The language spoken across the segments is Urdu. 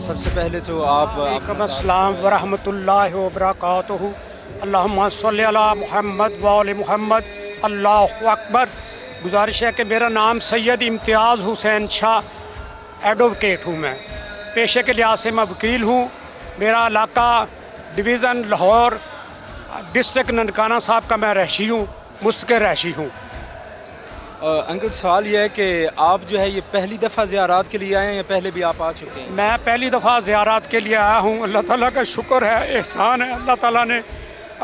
سب سے پہلے تو آپ وعلیکم السلام ورحمۃ اللہ وبرکاتہ۔ اللہم صلی علی محمد وآل محمد۔ اللہ اکبر۔ گزارش ہے کہ میرا نام سید امتیاز حسین شاہ ایڈوکیٹ ہوں، میں پیشے کے لحاظ سے میں وکیل ہوں۔ میرا علاقہ ڈویژن لاہور، ڈسٹرکٹ ننکانہ صاحب کا میں رہائشی ہوں، مستقل رہائشی ہوں۔ انکل سوال یہ ہے کہ آپ جو ہے یہ پہلی دفعہ زیارات کے لیے آئے ہیں یا پہلے بھی آپ آ چکے ہیں؟ میں پہلی دفعہ زیارات کے لیے آیا ہوں۔ اللہ تعالیٰ کا شکر ہے، احسان ہے، اللہ تعالیٰ نے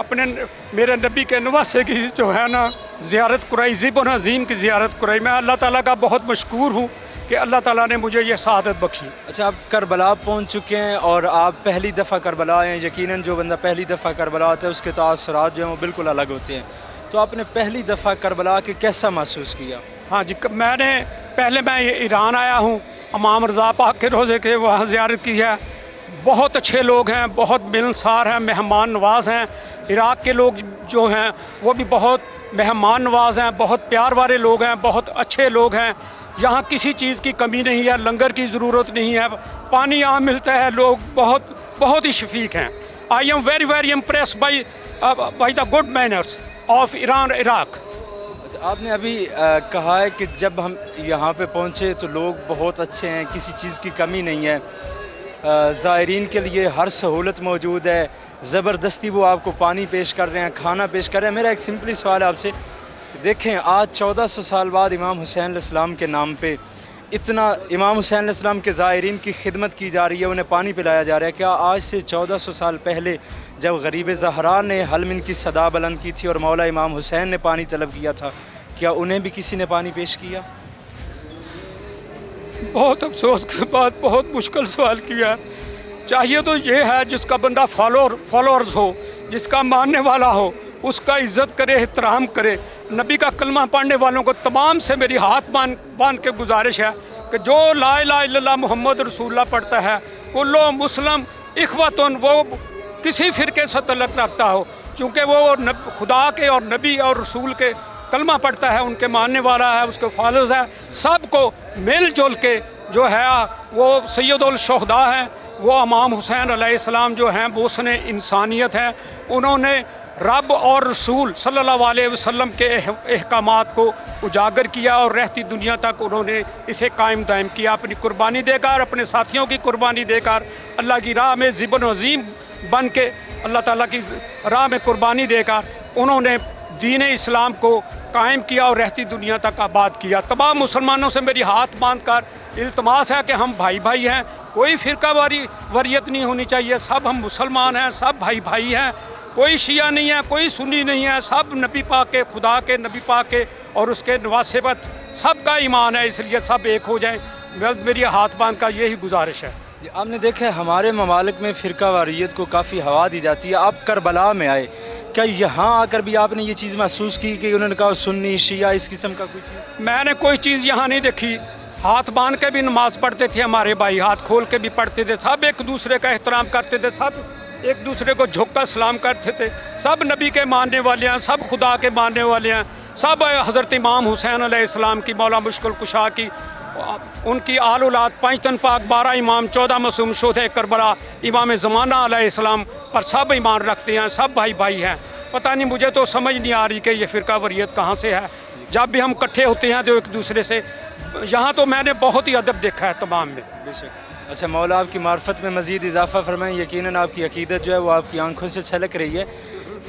اپنے میرے نبی کے نواسے کی جو ہے نا زیارت کرائی، ذیب العظیم کی زیارت کرائی۔ میں اللہ تعالیٰ کا بہت مشکور ہوں کہ اللہ تعالیٰ نے مجھے یہ سعادت بخشی۔ اچھا، آپ کربلا پہنچ چکے ہیں اور آپ پہلی دفعہ کربلا آئے ہیں۔ یقیناً جو بندہ پہلی دفعہ کربلا آتا ہے اس کے تاثرات جو ہیں وہ بالکل الگ ہوتے ہیں، تو آپ نے پہلی دفعہ کربلا کے کیسا محسوس کیا؟ ہاں جی، پہلے میں ایران آیا ہوں، امام رضا پاک کے روزے کے وہاں زیارت کی ہے۔ بہت اچھے لوگ ہیں، بہت ملنسار ہیں، مہمان نواز ہیں۔ عراق کے لوگ جو ہیں وہ بھی بہت مہمان نواز ہیں، بہت پیار والے لوگ ہیں، بہت اچھے لوگ ہیں۔ یہاں کسی چیز کی کمی نہیں ہے، لنگر کی ضرورت نہیں ہے، پانی یہاں ملتا ہے، لوگ بہت ہی شفیق ہیں۔ I am very very impress by the good manners of Iran Iraq. آپ نے ابھی کہا ہے کہ جب ہم یہاں پہ پہنچے تو لوگ بہت اچھے ہیں، کسی چیز کی کمی نہیں ہے، زائرین کے لیے ہر سہولت موجود ہے، زبردستی وہ آپ کو پانی پیش کر رہے ہیں، کھانا پیش کر رہے ہیں۔ میرا ایک سمپلی سوال ہے آپ سے، دیکھیں آج 1400 سال بعد امام حسین علیہ السلام کے نام پہ اتنا امام حسین علیہ السلام کے زائرین کی خدمت کی جا رہی ہے، انہیں پانی پلایا جا رہا ہے۔ کیا آج سے 1400 سال پہلے جب غریب زہرا نے حلم کی صدا بلند کی تھی اور مولا امام حسین نے پانی طلب کیا تھا، کیا انہیں بھی کسی نے پانی پیش کیا؟ بہت افسوس کے بعد بہت مشکل سوال کیا۔ چاہیے تو یہ ہے جس کا بندہ فالوورز ہو، جس کا ماننے والا ہو، اس کا عزت کرے، احترام کرے۔ نبی کا کلمہ پڑھنے والوں کو تمام سے میری ہاتھ باندھ کے گزارش ہے کہ جو لا الہ الا اللہ محمد رسول اللہ پڑھتا ہے، کلو مسلم اخوتن، وہ کسی فرقے سے تعلق رکھتا ہو، چونکہ وہ خدا کے اور نبی اور رسول کے کلمہ پڑھتا ہے، ان کے ماننے والا ہے، اس کے فالوز ہے، سب کو مل جل کے جو ہے وہ سید الشہداء ہیں، وہ امام حسین علیہ السلام جو ہیں وہ حسن انسانیت ہے۔ انہوں نے رب اور رسول صلی اللہ علیہ وسلم کے احکامات کو اجاگر کیا اور رہتی دنیا تک انہوں نے اسے قائم دائم کیا، اپنی قربانی دے کر، اپنے ساتھیوں کی قربانی دے کر، اللہ کی راہ میں ذیب العظیم بن کے، اللہ تعالیٰ کی راہ میں قربانی دے کر انہوں نے دین اسلام کو قائم کیا اور رہتی دنیا تک آباد کیا۔ تمام مسلمانوں سے میری ہاتھ باندھ کر التماس ہے کہ ہم بھائی بھائی ہیں، کوئی فرقہ واریت نہیں ہونی چاہیے، سب ہم مسلمان ہیں، سب بھائی بھائی ہیں، کوئی شیعہ نہیں ہے، کوئی سنی نہیں ہے، سب نبی پاک کے، خدا کے، نبی پاک کے اور اس کے نواسے پر سب کا ایمان ہے، اس لیے سب ایک ہو جائیں۔ میری ہاتھ باندھ کا یہی گزارش ہے۔ آپ نے دیکھا ہے ہمارے ممالک میں فرقہ واریت کو کافی ہوا دی جاتی ہے، آپ کربلا میں آئے، کیا یہاں آ کر بھی آپ نے یہ چیز محسوس کی کہ انہوں نے کہا سنی شیعہ اس قسم کا کوئی چیز؟ میں نے کوئی چیز یہاں نہیں دیکھی۔ ہاتھ باندھ کے بھی نماز پڑھتے تھے ہمارے بھائی، ہاتھ کھول کے بھی پڑھتے تھے، سب ایک دوسرے کا احترام کرتے تھے، سب ایک دوسرے کو جھک کر سلام کرتے تھے، سب نبی کے ماننے والے ہیں، سب خدا کے ماننے والے ہیں، سب حضرت امام حسین علیہ السلام کی، مولا مشکل کشا کی، ان کی آل اولاد، 5 تن پاک، 12 امام، 14 معصوم شہدائے کربلا، امام زمانہ علیہ السلام پر سب ایمان رکھتے ہیں، سب بھائی بھائی ہیں۔ پتہ نہیں، مجھے تو سمجھ نہیں آ رہی کہ یہ فرقہ واریت کہاں سے ہے۔ جب بھی ہم اکٹھے ہوتے ہیں تو ایک دوسرے سے، یہاں تو میں نے بہت ہی ادب دیکھا ہے تمام میں۔ بے شک۔ اچھا، مولا آپ کی معرفت میں مزید اضافہ فرمائیں، یقیناً آپ کی عقیدت جو ہے وہ آپ کی آنکھوں سے چھلک رہی ہے۔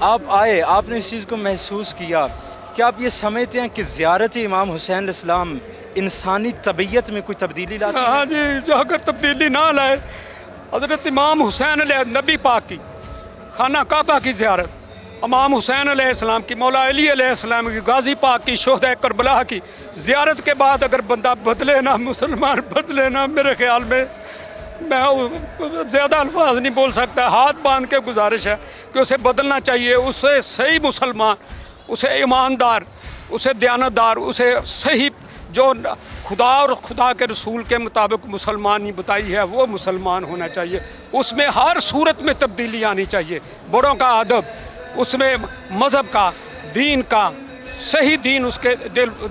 آپ آئے، آپ نے اس چیز کو محسوس کیا، کیا آپ یہ سمجھتے ہیں کہ زیارت امام حسین علیہ السلام انسانی طبیعت میں کوئی تبدیلی لاتی ہے؟ ہاں جی، جو اگر تبدیلی نہ لائے، حضرت امام حسین علیہ نبی پاک کی خانہ کعبہ کی زیارت، امام حسین علیہ السلام کی، مولا علی علیہ السلام کی، غازی پاک کی، شہدائے کربلا کی زیارت کے بعد اگر بندہ بدلے نہ، مسلمان بدلے نہ، میرے خیال میں زیادہ الفاظ نہیں بول سکتا، ہاتھ باندھ کے گزارش ہے کہ اسے بدلنا چاہیے، اسے صحیح مسلمان، اسے ایماندار، اسے دیانتدار، اسے صحیح جو خدا اور خدا کے رسول کے مطابق مسلمانی بتائی ہے وہ مسلمان ہونا چاہیے، اس میں ہر صورت میں تبدیلی آنی چاہیے، بڑوں کا ادب، اس میں مذہب کا، دین کا، صحیح دین اس کے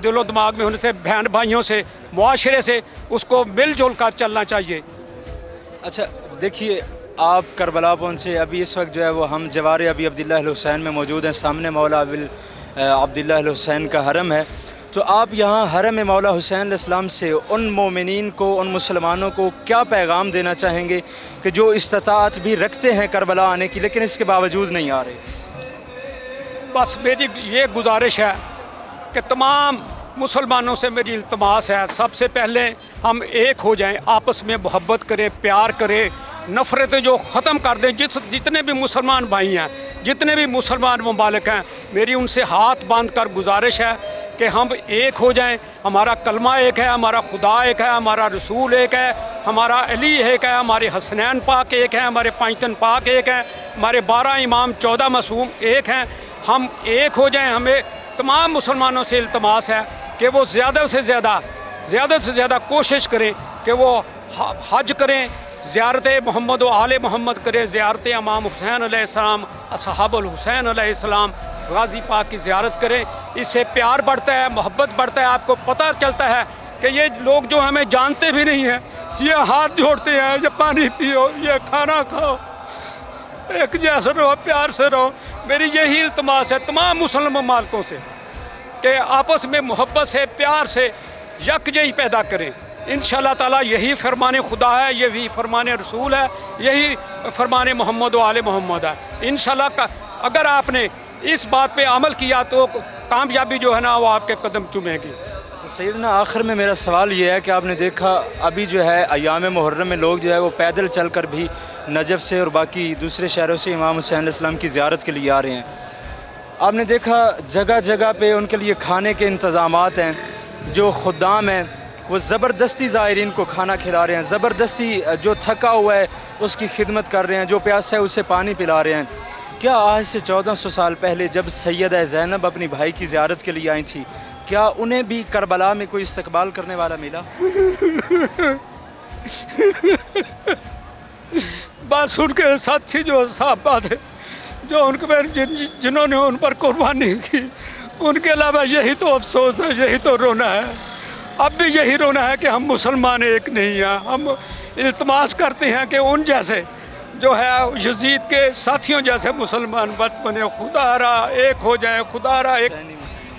دل و دماغ میں ہونے سے، بہن بھائیوں سے، معاشرے سے اس کو مل جل کر چلنا چاہیے۔ اچھا دیکھیے، آپ کربلا پہنچے، ابھی اس وقت جو ہے وہ ہم جوار ابی عبداللہ الحسین میں موجود ہیں، سامنے مولا عبداللہ الحسین کا حرم ہے. تو آپ یہاں حرم مولا حسین علیہ السلام سے ان مومنین کو، ان مسلمانوں کو کیا پیغام دینا چاہیں گے کہ جو استطاعت بھی رکھتے ہیں کربلا آنے کی لیکن اس کے باوجود نہیں آ رہے؟ بس میری یہ گزارش ہے کہ تمام مسلمانوں سے میری التماس ہے، سب سے پہلے ہم ایک ہو جائیں، آپس میں محبت کریں، پیار کریں، نفرتیں جو ختم کر دیں. جتنے بھی مسلمان بھائی ہیں، جتنے بھی مسلمان ممالک ہیں، میری ان سے ہاتھ باندھ کر گزارش ہے کہ ہم ایک ہو جائیں. ہمارا کلمہ ایک ہے، ہمارا خدا ایک ہے، ہمارا رسول ایک ہے، ہمارا علی ایک ہے، ہمارے حسنین پاک ایک ہیں، ہمارے پانچتن پاک ایک ہیں، ہمارے 12 امام 14 معصوم ایک ہیں. ہم ایک ہو جائیں. ہمیں تمام مسلمانوں سے التماس ہے کہ وہ زیادہ سے زیادہ کوشش کریں کہ وہ حج کریں، زیارت محمد و آل محمد کریں، زیارت امام حسین علیہ السلام، اصحاب الحسین علیہ السلام، غازی پاک کی زیارت کریں. اس سے پیار بڑھتا ہے، محبت بڑھتا ہے. آپ کو پتہ چلتا ہے کہ یہ لوگ جو ہمیں جانتے بھی نہیں ہیں، یہ ہاتھ جوڑتے ہیں، یہ پانی پیو، یہ کھانا کھاؤ، ایک جیسے رہو، پیار سے رہو. میری یہی التماس ہے تمام مسلم ممالکوں سے کہ آپس میں محبت سے، پیار سے یکجہتی پیدا کریں. انشاءاللہ تعالیٰ یہی فرمان خدا ہے، یہی فرمان رسول ہے، یہی فرمان محمد و آل محمد ہے. انشاءاللہ اگر آپ نے اس بات پہ عمل کیا تو کامیابی جو ہے نا وہ آپ کے قدم چومے گی. سیدنا آخر میں میرا سوال یہ ہے کہ آپ نے دیکھا ابھی جو ہے ایام محرم میں لوگ جو ہے وہ پیدل چل کر بھی نجف سے اور باقی دوسرے شہروں سے امام حسین علیہ السلام کی زیارت کے لیے آ رہے ہیں. آپ نے دیکھا جگہ جگہ پہ ان کے لیے کھانے کے انتظامات ہیں. جو خدام ہیں وہ زبردستی زائرین کو کھانا کھلا رہے ہیں، زبردستی جو تھکا ہوا ہے اس کی خدمت کر رہے ہیں، جو پیاسا ہے اسے پانی پلا رہے ہیں. کیا آج سے 1400 سال پہلے جب سیدہ زینب اپنی بھائی کی زیارت کے لیے آئی تھی، کیا انہیں بھی کربلا میں کوئی استقبال کرنے والا ملا؟ بس ان کے ساتھی جو صحابہ تھے، جو ان کے جنہوں نے ان پر قربانی کی، ان کے علاوہ یہی تو افسوس ہے، یہی تو رونا ہے. اب بھی یہی رونا ہے کہ ہم مسلمان ایک نہیں ہیں. ہم التماس کرتے ہیں کہ ان جیسے جو ہے یزید کے ساتھیوں جیسے مسلمان بچ بنے، خدا را ایک ہو جائیں، خدا را ایک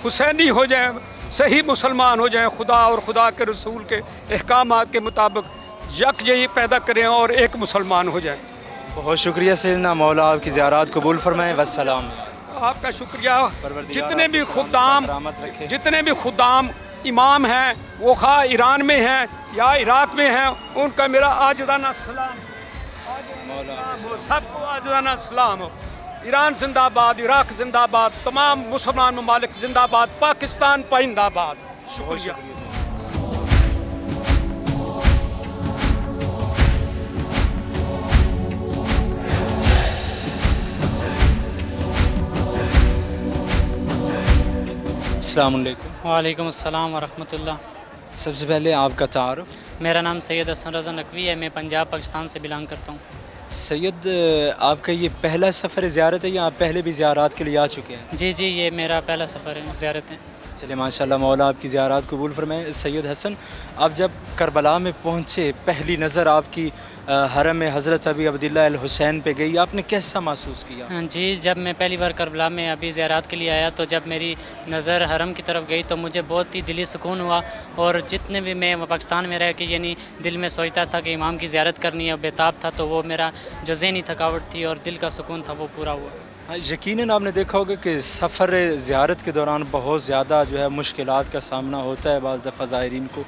حسینی ہو جائیں، صحیح مسلمان ہو جائیں، خدا اور خدا کے رسول کے احکامات کے مطابق یکجہتی پیدا کریں اور ایک مسلمان ہو جائیں. بہت شکریہ سیدنا، مولا آپ کی زیارات قبول فرمائیں. والسلام. آپ کا شکریہ. جتنے بھی خدام امام ہیں، وہ خواہ ایران میں ہیں یا عراق میں ہیں، ان کا میرا عاجزانہ سلام، سب کو عاجزانہ سلام. ایران زندہ آباد، عراق زندہ آباد، تمام مسلمان ممالک زندہ آباد، پاکستان پائندہ آباد. شکریہ. السلام علیکم. وعلیکم السلام ورحمۃ اللہ. سب سے پہلے آپ کا تعارف؟ میرا نام سید حسن رضا نقوی ہے، میں پنجاب پاکستان سے بلانگ کرتا ہوں. سید، آپ کا یہ پہلا سفر زیارت ہے یا آپ پہلے بھی زیارات کے لیے آ چکے ہیں؟ جی یہ میرا پہلا سفر ہے، زیارت ہے. چلے ماشاءاللہ، مولا آپ کی زیارات قبول فرمائیں. سید حسن، آپ جب کربلا میں پہنچے پہلی نظر آپ کی حرم حضرت ابی عبداللہ الحسین پہ گئی، آپ نے کیسا محسوس کیا؟ جی جب میں پہلی بار کربلا میں ابھی زیارات کے لیے آیا تو جب میری نظر حرم کی طرف گئی تو مجھے بہت ہی دلی سکون ہوا. اور جتنے بھی میں پاکستان میں رہ کے یعنی دل میں سوچتا تھا کہ امام کی زیارت کرنی ہے، بےتاب تھا، تو وہ میرا جو ذہنی تھکاوٹ تھی اور دل کا سکون تھا وہ پورا ہوا. یقیناً آپ نے دیکھا ہوگا کہ سفر زیارت کے دوران بہت زیادہ جو ہے مشکلات کا سامنا ہوتا ہے بعض دفعہ زائرین کو.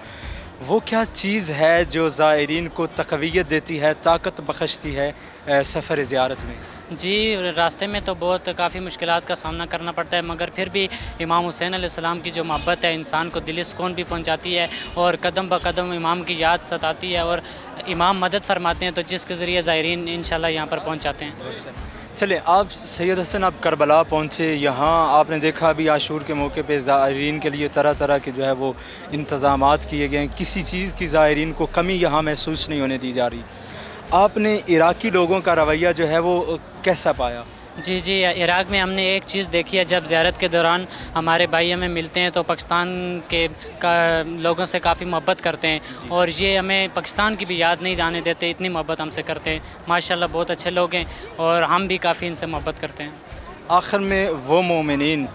وہ کیا چیز ہے جو زائرین کو تقویت دیتی ہے، طاقت بخشتی ہے سفر زیارت میں؟ جی راستے میں تو کافی مشکلات کا سامنا کرنا پڑتا ہے، مگر پھر بھی امام حسین علیہ السلام کی جو محبت ہے انسان کو دلی سکون بھی پہنچاتی ہے اور قدم بقدم امام کی یاد ستاتی ہے اور امام مدد فرماتے ہیں، تو جس کے ذریعے زائرین انشاءاللہ یہاں پر پہنچ جاتے ہیں. چلے آپ سید حسن، آپ کربلا پہنچے، یہاں آپ نے دیکھا ابھی عاشور کے موقع پہ زائرین کے لیے طرح طرح کے جو ہے وہ انتظامات کیے گئے ہیں، کسی چیز کی زائرین کو کمی یہاں محسوس نہیں ہونے دی جا رہی. آپ نے عراقی لوگوں کا رویہ جو ہے وہ کیسا پایا؟ جی جی، عراق میں ہم نے ایک چیز دیکھی ہے، جب زیارت کے دوران ہمارے بھائی ہمیں ملتے ہیں تو پاکستان کے لوگوں سے کافی محبت کرتے ہیں، اور یہ ہمیں پاکستان کی بھی یاد نہیں جانے دیتے، اتنی محبت ہم سے کرتے ہیں. ماشاءاللہ بہت اچھے لوگ ہیں اور ہم بھی کافی ان سے محبت کرتے ہیں. آخر میں وہ مومنین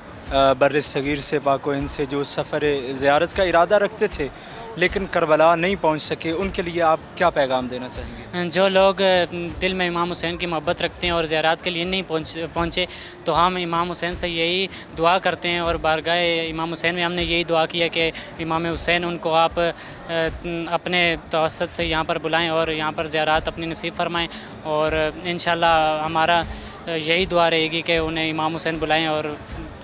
بر صغیر سے پاک و ہند سے جو سفر زیارت کا ارادہ رکھتے تھے لیکن کربلا نہیں پہنچ سکے، ان کے لیے آپ کیا پیغام دینا چاہیں گے؟ جو لوگ دل میں امام حسین کی محبت رکھتے ہیں اور زیارات کے لیے نہیں پہنچے تو ہم امام حسین سے یہی دعا کرتے ہیں، اور بارگاہ امام حسین میں ہم نے یہی دعا کی ہے کہ امام حسین ان کو آپ اپنے توسط سے یہاں پر بلائیں اور یہاں پر زیارات اپنی نصیب فرمائیں، اور انشاءاللہ ہمارا یہی دعا رہے گی کہ انہیں امام حسین بلائیں اور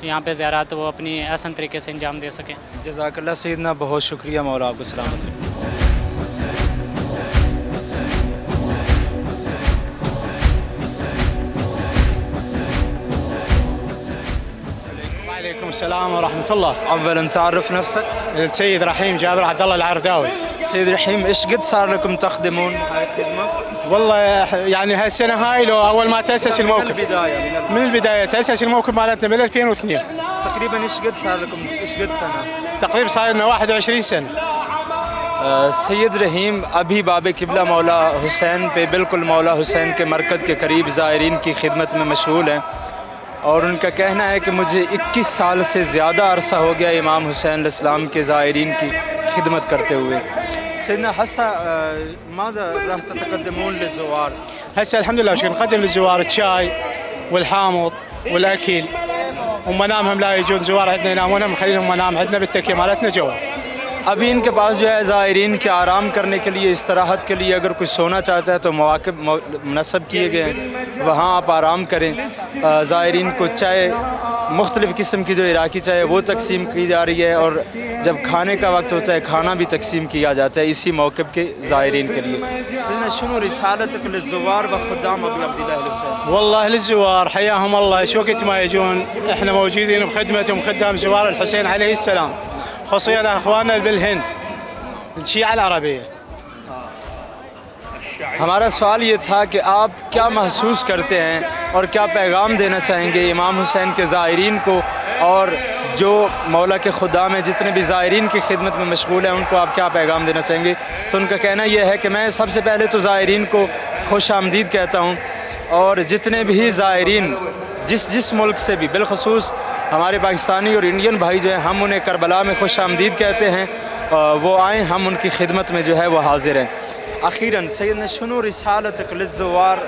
یہاں پہ زیارات وہ اپنی احسن طریقے سے انجام دے سکیں. جزاک اللہ سیدنا، بہت شکریہ، مولا آپ کو سلامت رکھے. وعليكم السلام ورحمة الله. اولا تعرف نفسك. السيد رحيم جابر عبد الله العرداوي. سيد رحيم، ايش قد صار لكم تخدمون هاي الخدمة؟ والله يعني هالسنة هاي لو أول ما تأسس الموقف. من البداية تأسس الموقف مالتنا بال 2002. تقريبا ايش قد صار لكم، ايش قد سنة؟ تقريبا صار لنا 21 سنة. سید رحیم ابھی باب قبلہ مولا حسین پہ بالکل مولا حسین کے مرکز کے قریب زائرین کی خدمت میں مشغول ہیں، اور ان کا کہنا ہے کہ مجھے 21 سال سے زیادہ عرصہ ہو گیا امام حسین علیہ السلام کے زائرین کی خدمت کرتے ہوئے. سيدنا هسه ماذا راح تتقدمون للزوار؟ هسه الحمد لله نقدم للزوار الشاي والحامض والاكل، ومنامهم لا يجون زوار عندنا ينامون، نخليهم منام عندنا بالتكيه مالتنا جوا. ابھی ان کے پاس جو ہے زائرین کے آرام کرنے کے لیے، استراحت کے لیے اگر کوئی سونا چاہتا ہے تو مواقع منصب کیے گئے ہیں، وہاں آپ آرام کریں. زائرین کو چائے، مختلف قسم کی جو عراقی چائے وہ تقسیم کی جا رہی ہے، اور جب کھانے کا وقت ہوتا ہے کھانا بھی تقسیم کیا جاتا ہے اسی موقع کے زائرین کے لیے. شنو رسالتك للزوار وخدام ابي عبد الله الحسين؟ والله للزوار حياهم الله، شو وقت ما يجون احنا موجودين بخدمتهم، خدام زوار الحسين عليه السلام، خصوصا اخواننا بالهند الشيعة العربية. ہمارا سوال یہ تھا کہ آپ کیا محسوس کرتے ہیں اور کیا پیغام دینا چاہیں گے امام حسین کے زائرین کو، اور جو مولا کے خدام ہیں جتنے بھی زائرین کی خدمت میں مشغول ہیں ان کو آپ کیا پیغام دینا چاہیں گے؟ تو ان کا کہنا یہ ہے کہ میں سب سے پہلے تو زائرین کو خوش آمدید کہتا ہوں، اور جتنے بھی زائرین جس ملک سے بھی، بالخصوص ہمارے پاکستانی اور انڈین بھائی جو ہیں، ہم انہیں کربلا میں خوش آمدید کہتے ہیں، وہ آئیں، ہم ان کی خدمت میں جو ہے وہ حاضر ہیں. اخیراً سیدنا شنو رسالتك للزوار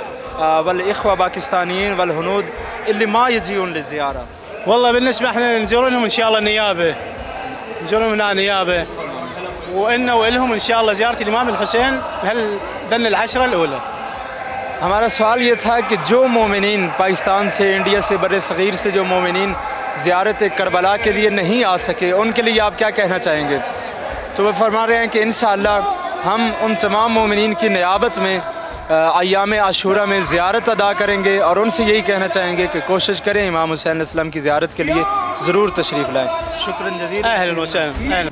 والاخوه باكستانيين والهنود اللي ما يجون للزياره؟ والله بالنسبه احنا نزور لهم ان شاء الله نيابه، نزور لهم هنا نيابه، وإنه ولهم ان شاء الله زياره الامام الحسين ذن العشره الاولى. ہمارا سوال یہ تھا کہ جو مومنین پاکستان سے، انڈیا سے، بر صغیر سے جو مومنین زیارت کربلا کے لیے نہیں آ سکے ان کے لیے آپ کیا کہنا چاہیں گے؟ تو وہ فرما رہے ہیں کہ انشاءاللہ ہم ان تمام مومنین کی نیابت میں ایام عاشورہ میں زیارت ادا کریں گے، اور ان سے یہی کہنا چاہیں گے کہ کوشش کریں امام حسین علیہ السلام کی زیارت کے لیے ضرور تشریف لائیں. شکراً جزیلا. اهلا وسهلا. اهلا.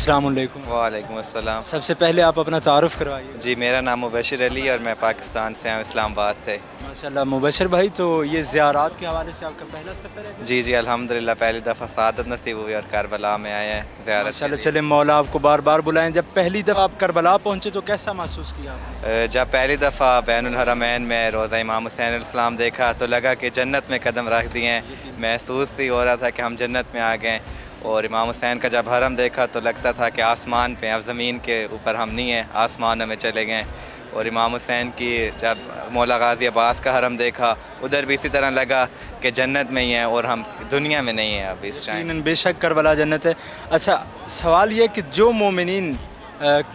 السلام علیکم. وعلیکم السلام. سب سے پہلے آپ اپنا تعارف کروائیے. جی میرا نام مبشر علی اور میں پاکستان سے ہوں، اسلام آباد سے. ماشاءاللہ مبشر بھائی، تو یہ زیارات کے حوالے سے آپ کا پہلا سفر ہے؟ جی الحمدللہ پہلی دفعہ سعادت نصیب ہوئی اور کربلا میں آئے ہیں زیارت. ماشاءاللہ، چلے مولا آپ کو بار بار بلائیں. جب پہلی دفعہ آپ کربلا پہنچے تو کیسا محسوس کیا آپ نے؟ جب پہلی دفعہ بین الحرمین میں روزہ امام حسین علیہ السلام دیکھا تو لگا کہ جنت میں قدم رکھ دیے ہیں. محسوس ہی ہو رہا تھا کہ ہم جنت میں آ گئے، اور امام حسین کا جب حرم دیکھا تو لگتا تھا کہ آسمان پہ، اب زمین کے اوپر ہم نہیں ہیں، آسمانوں میں چلے گئے. اور امام حسین کی جب مولا غازی عباس کا حرم دیکھا ادھر بھی اسی طرح لگا کہ جنت میں ہی ہیں اور ہم دنیا میں نہیں ہیں اب اس ٹائم. بے شک کربلا جنت ہے. اچھا سوال یہ کہ جو مومنین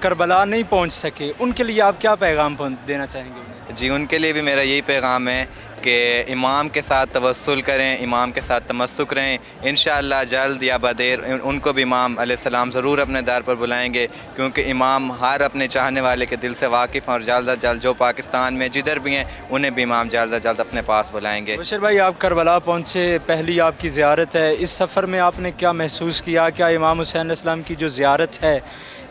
کربلا نہیں پہنچ سکے ان کے لیے آپ کیا پیغام دینا چاہیں گے؟ جی ان کے لیے بھی میرا یہی پیغام ہے کہ امام کے ساتھ توسل کریں، امام کے ساتھ تمسک رہیں. انشاءاللہ جلد یا بدیر ان کو بھی امام علیہ السلام ضرور اپنے در پر بلائیں گے، کیونکہ امام ہر اپنے چاہنے والے کے دل سے واقف ہیں، اور جلد از جلد جو پاکستان میں جدھر بھی ہیں انہیں بھی امام جلد از جلد اپنے پاس بلائیں گے. مبشر بھائی، آپ کربلا پہنچے، پہلی آپ کی زیارت ہے. اس سفر میں آپ نے کیا محسوس کیا؟ کیا امام حسین علیہ السلام کی جو زیارت ہے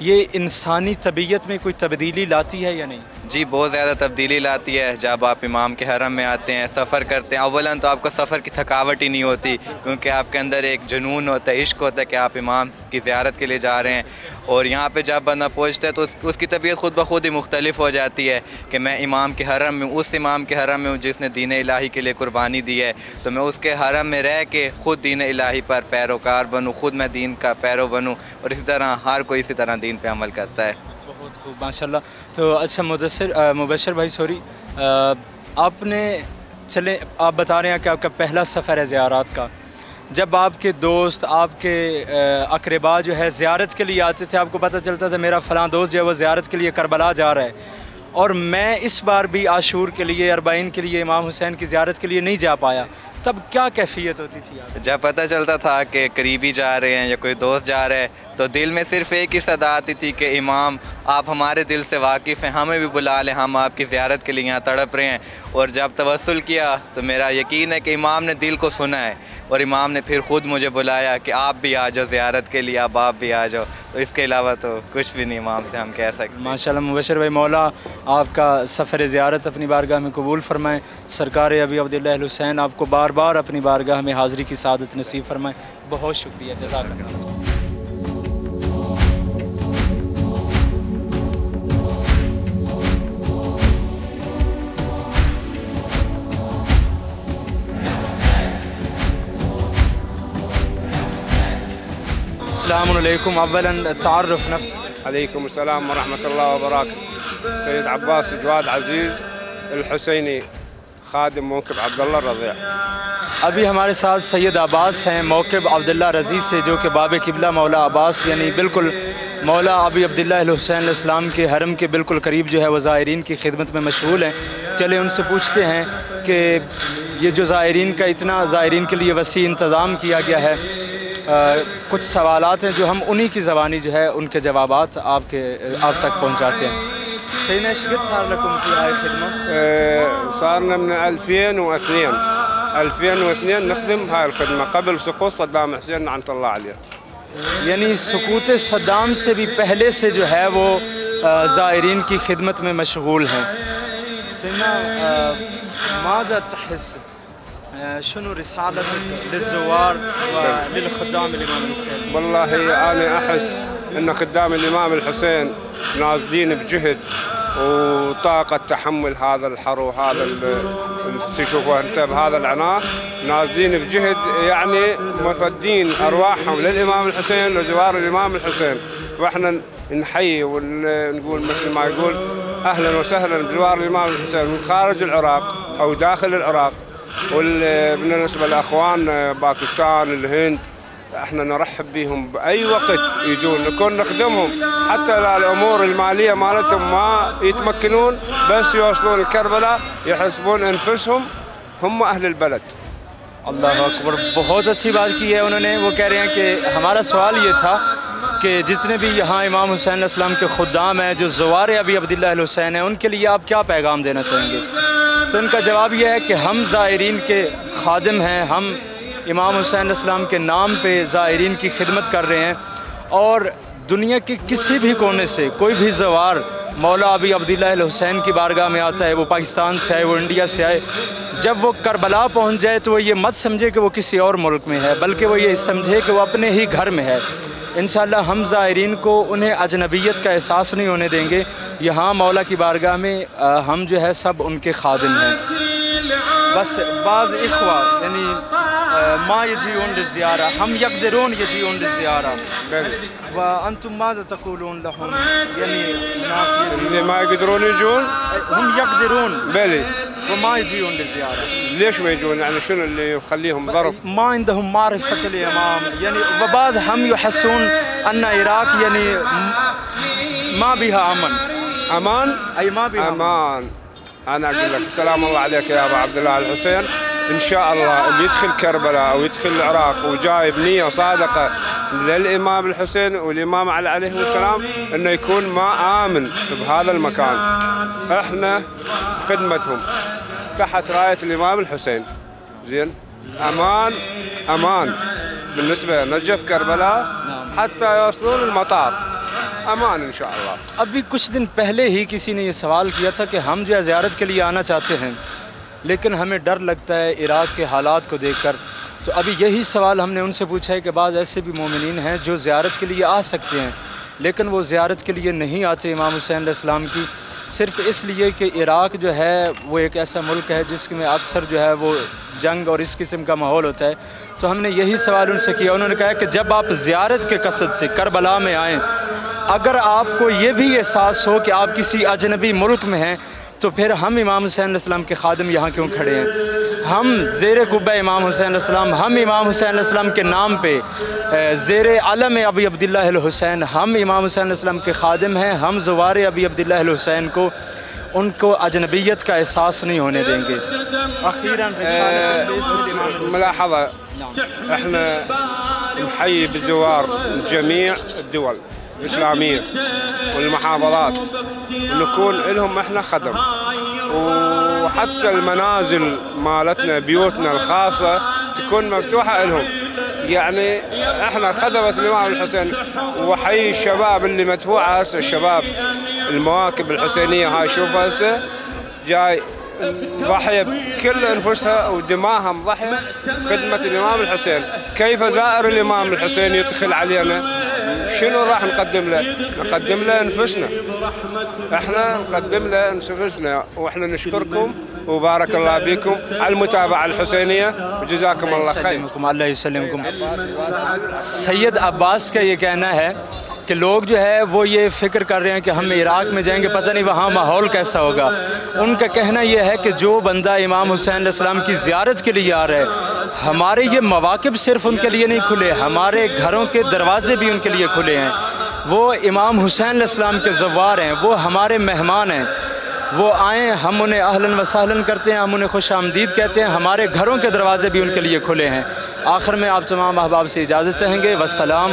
یہ انسانی طبیعت میں کوئی تبدیلی لاتی ہے یا نہیں؟ جی بہت زیادہ تبدیلی لاتی ہے. جب آپ امام کے حرم میں آتے ہیں، سفر کرتے ہیں، اولاً تو آپ کو سفر کی تھکاوٹ ہی نہیں ہوتی، کیونکہ آپ کے اندر ایک جنون ہوتا ہے، عشق ہوتا ہے کہ آپ امام کی زیارت کے لیے جا رہے ہیں. اور یہاں پہ جب بندہ پہنچتا ہے تو اس کی طبیعت خود بخود ہی مختلف ہو جاتی ہے کہ میں امام کے حرم میں، اس امام کے حرم میں ہوں جس نے دین الہی کے لیے قربانی دی ہے، تو میں اس کے حرم میں رہ کے خود دین الہی پر پیروکار بنوں، خود میں دین کا پیرو بنوں، اور اسی طرح ہر کوئی اسی طرح دین پہ عمل کرتا ہے. بہت خوب، ماشاءاللہ. تو اچھا مبشر بھائی، سوری، آپ نے چلیں، آپ بتا رہے ہیں کہ آپ کا پہلا سفر ہے زیارات کا. جب آپ کے دوست، آپ کے اقربا جو ہے زیارت کے لیے آتے تھے، آپ کو پتہ چلتا تھا میرا فلاں دوست جو ہے وہ زیارت کے لیے کربلا جا رہا ہے، اور میں اس بار بھی عاشور کے لیے، اربعین کے لیے، امام حسین کی زیارت کے لیے نہیں جا پایا، تب کیا کیفیت ہوتی تھی آپ؟ جب پتہ چلتا تھا کہ قریبی جا رہے ہیں یا کوئی دوست جا رہا ہے تو دل میں صرف ایک ہی صدا آتی تھی کہ امام آپ ہمارے دل سے واقف ہیں، ہمیں بھی بلا لیں، ہم آپ کی زیارت کے لیے یہاں تڑپ رہے ہیں. اور جب توسل کیا تو میرا یقین ہے کہ امام نے دل کو سنا ہے، اور امام نے پھر خود مجھے بلایا کہ آپ بھی آ جاؤ زیارت کے لیے، اب آپ بھی آ جاؤ. تو اس کے علاوہ تو کچھ بھی نہیں امام سے ہم کہہ سکتے. ماشاءاللہ مبشر بھائی، مولا آپ کا سفر زیارت اپنی بارگاہ میں قبول فرمائیں. سرکار ابی عبداللہ الحسین آپ کو بار بار اپنی بارگاہ میں حاضری کی سعادت نصیب فرمائیں. بہت شکریہ، جزاک اللہ. السلام علیکم. اولا تعارف نفس. عليكم السلام ورحمة الله وبركاته. سيد عباس جواد عزیز الحسینی، خادم موکب عبداللہ رضیع. ابھی ہمارے ساتھ سید عباس ہیں موکب عبداللہ رضیع سے، جو کہ باب قبلہ مولا عباس یعنی بالکل مولا ابی عبداللہ الحسین علیہ السلام کے حرم کے بالکل قریب جو ہے وہ زائرین کی خدمت میں مشغول ہیں. چلے ان سے پوچھتے ہیں کہ یہ جو زائرین کا اتنا زائرین کے لیے وسیع انتظام کیا گیا ہے، کچھ سوالات ہیں جو ہم انہی کی زبانی جو ہے ان کے جوابات آپ تک پہنچاتے ہیں. سيدنا ايش قد صار لكم في هاي الخدمة؟ صارنا من 2002 نخدم هاي الخدمة قبل سقوط صدام حسين لعنة الله عليه. یعنی سقوط صدام سے بھی پہلے سے جو ہے وہ زائرین کی خدمت میں مشغول ہیں. سيدنا ماذا تحس؟ شنو رسالتك للزوار وللخدام الإمام الحسين؟ والله أنا أحس أن خدام الإمام الحسين نازلين بجهد وطاقة تحمل هذا الحر وهذا تشوفه أنت بهذا العناء، نازلين بجهد يعني مفدين أرواحهم للإمام الحسين وزوار الإمام الحسين. وإحنا نحيي ونقول مثل ما يقول أهلا وسهلا بزوار الإمام الحسين من خارج العراق أو داخل العراق. وبالنسبة للأخوان باكستان الهند احنا نرحب بهم بأي وقت يجون، نكون نخدمهم حتى الأمور المالية مالتهم ما يتمكنون، بس يوصلون كربلاء يحسبون أنفسهم هم أهل البلد. اللہ اکبر، بہت اچھی بات کی ہے انہوں نے. وہ کہہ رہے ہیں کہ ہمارا سوال یہ تھا کہ جتنے بھی یہاں امام حسین علیہ السلام کے خدام ہیں جو زوار ابی عبداللہ الحسین ہیں، ان کے لیے آپ کیا پیغام دینا چاہیں گے؟ تو ان کا جواب یہ ہے کہ ہم زائرین کے خادم ہیں، ہم امام حسین علیہ السلام کے نام پہ زائرین کی خدمت کر رہے ہیں، اور دنیا کے کسی بھی کونے سے کوئی بھی زوار مولا ابی عبداللہ الحسین کی بارگاہ میں آتا ہے، وہ پاکستان سے آئے، وہ انڈیا سے آئے، جب وہ کربلا پہنچ جائے تو وہ یہ مت سمجھے کہ وہ کسی اور ملک میں ہے، بلکہ وہ یہ سمجھے کہ وہ اپنے ہی گھر میں ہے. انشاءاللہ ہم زائرین کو انہیں اجنبیت کا احساس نہیں ہونے دیں گے. یہاں مولا کی بارگاہ میں ہم جو ہے سب ان کے خادم ہیں. بس بعض اخوہ یعنی ما يجيون للزيارة، هم يقدرون يجيون للزيارة، وأنتم ماذا تقولون لهم؟ يعني اللي ما يقدرون يجون هم يقدرون بلي وما يجيون للزيارة. ليش ما يجون؟ يعني شنو اللي يخليهم ظرف؟ ما عندهم معرفة الإمام يعني، وبعض هم يحسون أن العراق يعني ما بها أمن. أمان؟ أي ما بها أمان. أنا أقول لك سلام الله عليك يا أبا عبد الله الحسين. إن شاء الله اللي يدخل كربلاء أو يدخل العراق وجاي بنية صادقة للإمام الحسين والإمام علي عليه السلام إنه يكون ما آمن بهذا المكان. إحنا خدمتهم تحت راية الإمام الحسين. زين، أمان أمان بالنسبة لنجف كربلاء حتى يوصلون المطار، امان انشاءاللہ. ابھی کچھ دن پہلے ہی کسی نے یہ سوال کیا تھا کہ ہم جو ہے زیارت کے لیے آنا چاہتے ہیں لیکن ہمیں ڈر لگتا ہے عراق کے حالات کو دیکھ کر. تو ابھی یہی سوال ہم نے ان سے پوچھا ہے کہ بعض ایسے بھی مومنین ہیں جو زیارت کے لیے آ سکتے ہیں لیکن وہ زیارت کے لیے نہیں آتے امام حسین علیہ السلام کی، صرف اس لیے کہ عراق جو ہے وہ ایک ایسا ملک ہے جس میں اکثر جو ہے وہ جنگ اور اس قسم کا ماحول ہوتا ہے. تو ہم نے یہی سوال ان سے کیا. انہوں نے کہا کہ جب آپ زیارت کے قصد سے کربلا میں آئیں، اگر آپ کو یہ بھی احساس ہو کہ آپ کسی اجنبی ملک میں ہیں تو پھر ہم امام حسین علیہ السلام کے خادم یہاں کیوں کھڑے ہیں؟ ہم زیر قبہ امام حسین علیہ السلام، ہم امام حسین علیہ السلام کے نام پہ زیر علم ابی عبداللہ الحسین ہم امام حسین علیہ السلام کے خادم ہیں. ہم زوار ابی عبداللہ الحسین کو ان کو اجنبیت کا احساس نہیں ہونے دیں گے. اخیراً ملاحظة، احنا نحيي بالزوار جميع الدول الإسلامية والمحافظات ونكون لهم احنا خدم، وحتى المنازل مالتنا بيوتنا الخاصة تكون مفتوحة لهم. يعني احنا خدمة الإمام الحسين. وحي الشباب اللي مدفوعة هسه، الشباب المواكب الحسينية هاي شوفها هسه جاي ضحية بكل أنفسها ودماها مضحية خدمة الإمام الحسين. كيف زائر الإمام الحسين يدخل علينا؟ شنو راح نقدم له؟ نقدم له أنفسنا. احنا نقدم له أنفسنا. واحنا نشكركم وبارك الله بكم على المتابعة الحسينية وجزاكم الله خير. اللہ یسلمکم. سید عباس کا یہ کہنا ہے کہ لوگ جو ہے وہ یہ فکر کر رہے ہیں کہ ہم عراق میں جائیں گے پتہ نہیں وہاں ماحول کیسا ہوگا. ان کا کہنا یہ ہے کہ جو بندہ امام حسین علیہ السلام کی زیارت کے لیے آ رہا ہے، ہمارے یہ مواقف صرف ان کے لیے نہیں کھلے، ہمارے گھروں کے دروازے بھی ان کے لیے کھلے ہیں. وہ امام حسین علیہ السلام کے زوار ہیں، وہ ہمارے مہمان ہیں. وہ آئیں، ہم انہیں اہلاً و سہلاً کرتے ہیں، ہم انہیں خوش آمدید کہتے ہیں. ہمارے گھروں کے دروازے بھی ان کے لیے کھلے ہیں. آخر میں آپ تمام احباب سے اجازت چاہیں گے. والسلام.